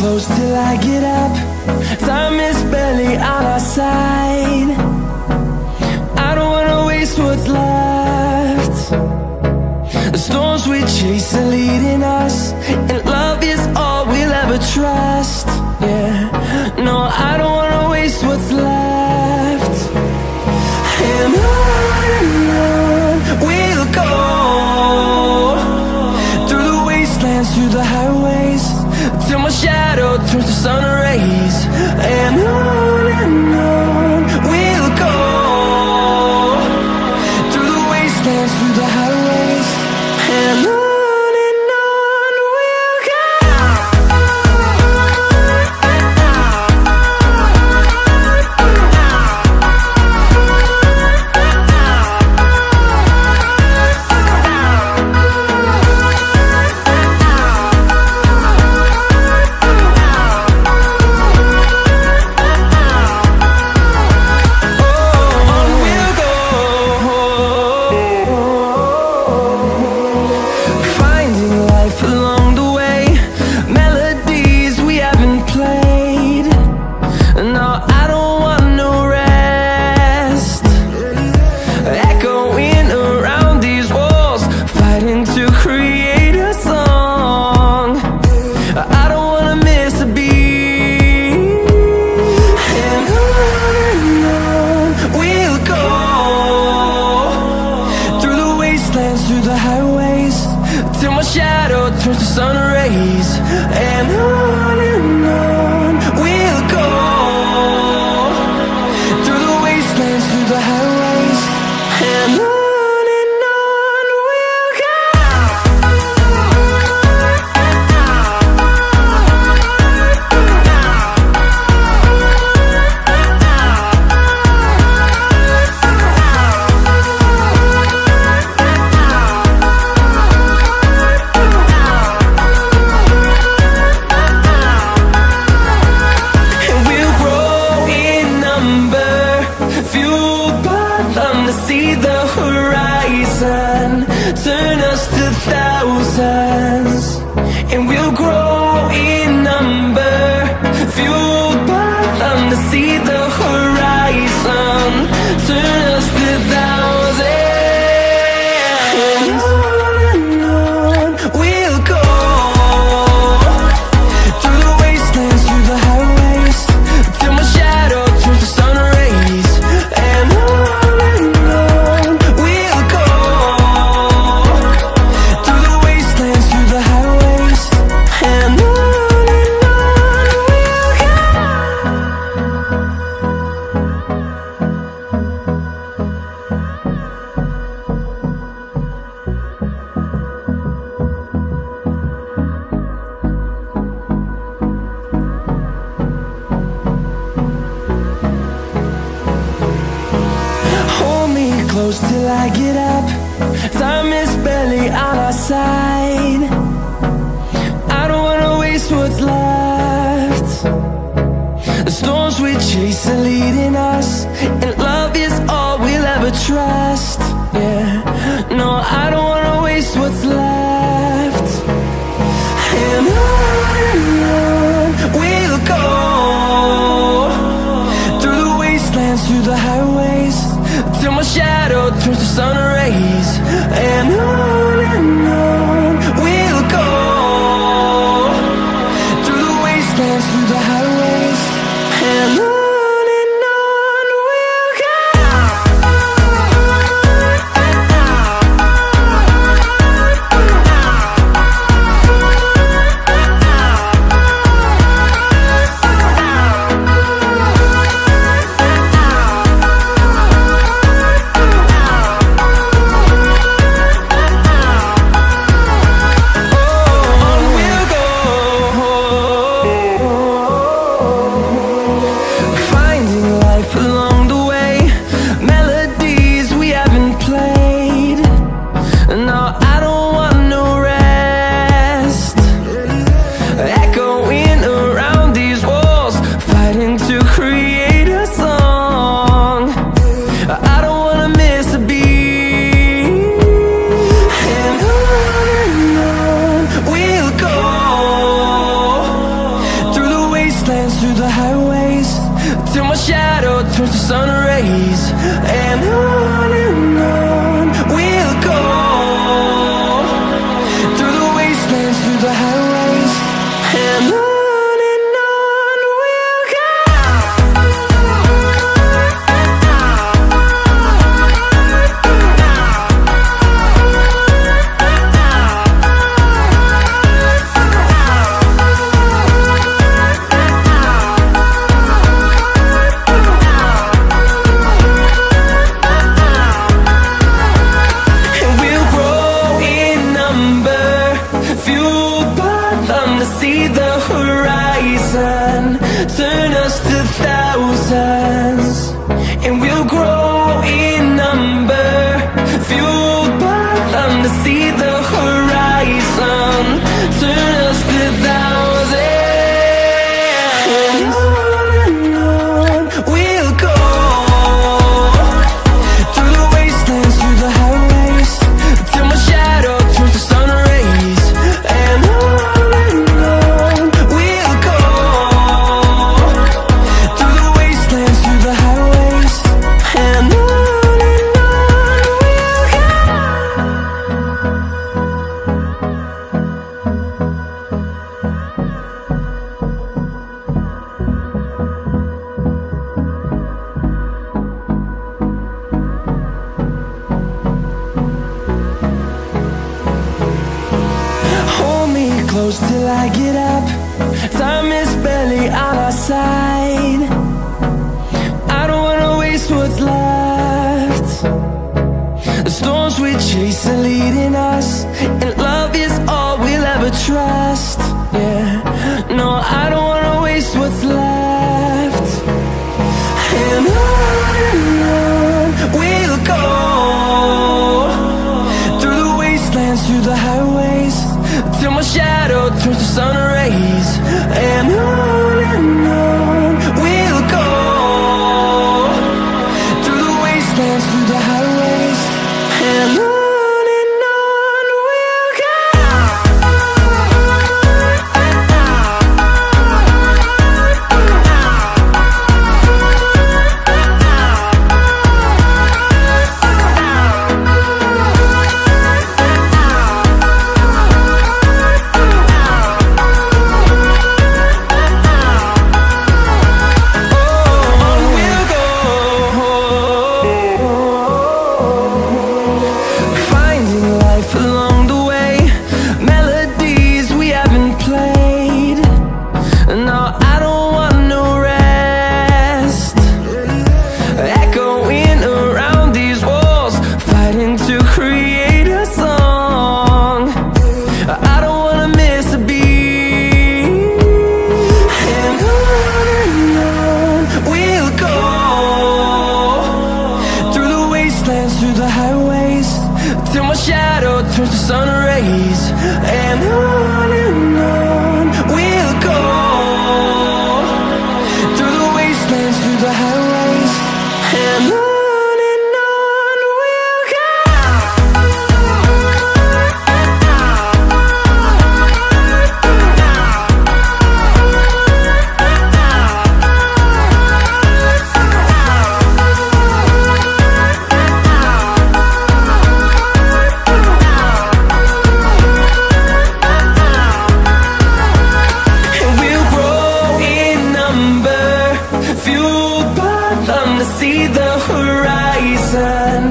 close till I get up. Time is barely on our side. I don't wanna waste what's left. The storms we chase are leading us, and love is all we'll ever trust. Yeah, no, I don't wanna waste what's left. And on we'll go, through the wastelands, through the highways, till my shadow turns to sun rays. And on we'll go, through the wastelands, through the highways, and on we'll go. Through the highways, till my shadow turns to sun rays. And on we'll go, through the wastelands, through the highways, and on we'll go. See the horizon, turn us to thousands, and we'll grow in number, fueled by them. To see the horizon, turn us to thousands, and on we'll go, through the wastelands, through the highways, till my shadow turns to sun rays. And close till I get up. Time is barely on our side. I don't wanna waste what's left. The storms we chase are leading us, and love is all we'll ever trust. Yeah, no, I don't wanna waste what's left. And on we'll go, through the wastelands, through the highways, till my shadow turns to sun rays. And on we'll go, through the wastelands, through the highways, and on we'll go. shadow turns to sun rays. And on we'll go, through the wastelands, through the highways. And on we'll go. See the horizon turn us to thousands, and we'll grow in number, fueled by them. To see the horizon turn us to thousands, and on we'll go, through the wastelands, through the highways, till my shadow turns to sun rays. And close till I get up. Time is barely on our side. I don't wanna waste what's left. The storms we chase are leading us, and love is all we'll ever trust. Yeah, no, I don't wanna waste what's left. And on we'll go, through the wastelands, through the highways, till my shadow turns to sun rays. And on we'll go, through the wastelands, through the highways. And on we'll go. Through the highways, till my shadow turns to sun rays. And on we'll go, through the wastelands, through the highways. And on we'll go. See the horizon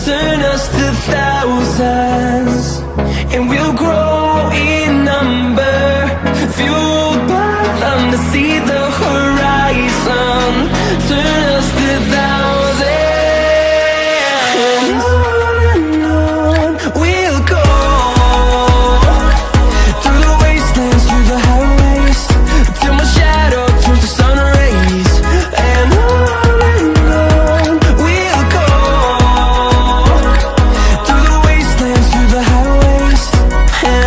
turn us to thousands, and we'll grow in number, fueled by them. To see the horizon turn us to thousands, and on we'll go, through the wastelands, through the highways, till my shadow turns to sun rays. And we'll go, through the wastelands, through the highways. And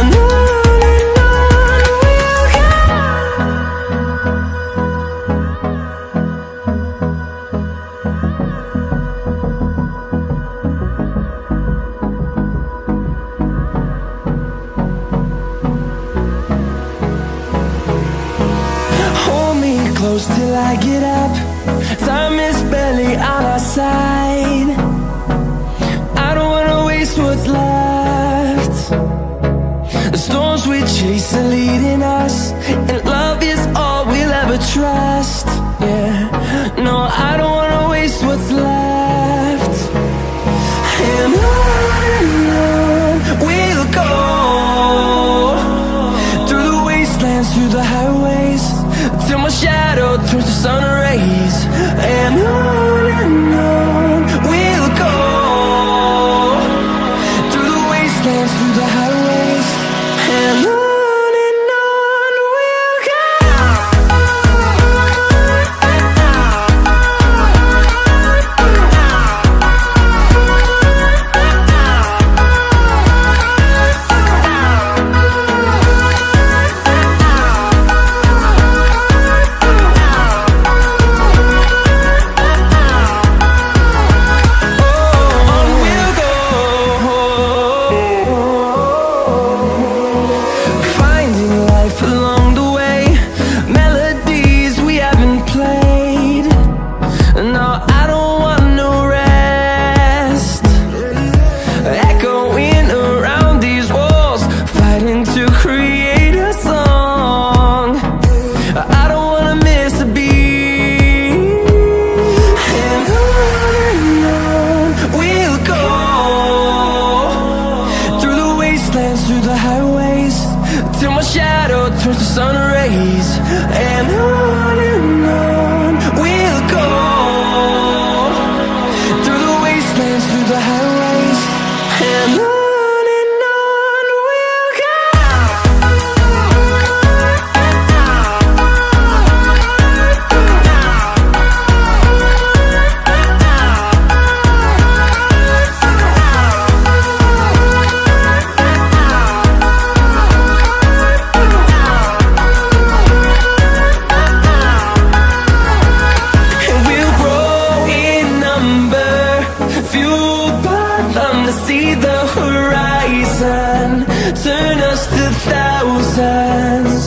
Time is barely on our side. I don't wanna waste what's left. The storms we chase are leading us, and love is all we'll ever trust. Yeah, no, I don't wanna waste what's left. And on we'll go, through the wastelands, through the highways, till my shadow turns to sun rays. And on we'll go, through the wastelands, through the highways, and on we'll go. Through the highways, till my shadow turns to sun rays. And on we'll go, through the wastelands, through the highways, and on we'll go. See the horizon, turn us to thousands,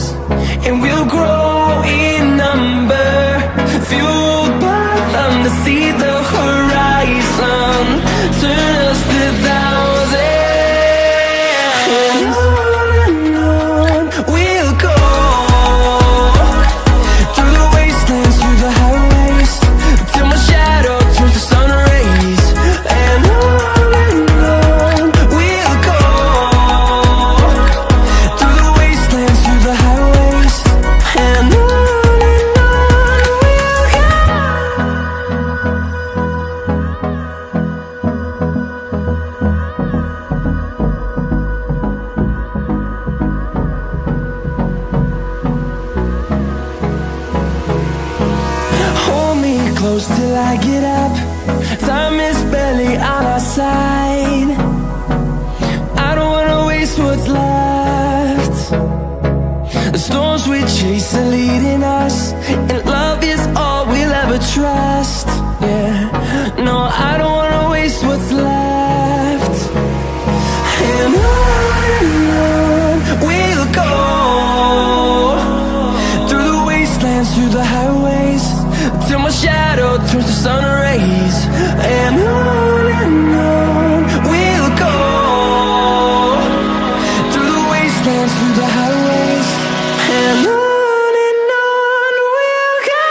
and we'll grow in number, fueled by them. To see the horizon, turn us to thousands, and on we'll go, through the wastelands, through the highways, till my shadow turns to sun rays. And on close till I get up. Time is barely on our side. I don't wanna waste what's left. The storms we chase are leading us, and love is all we'll ever trust. Yeah, no, I don't wanna waste what's left. And on we'll go, through the wastelands, through the highways, till my shadow turns to sun rays. And on we'll go, through the wastelands, through the highways, and on we'll go.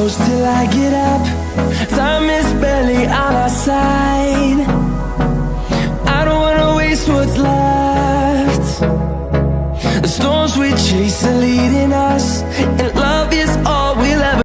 close till I get up. Time is barely on our side. I don't wanna waste what's left. The storms we chase are leading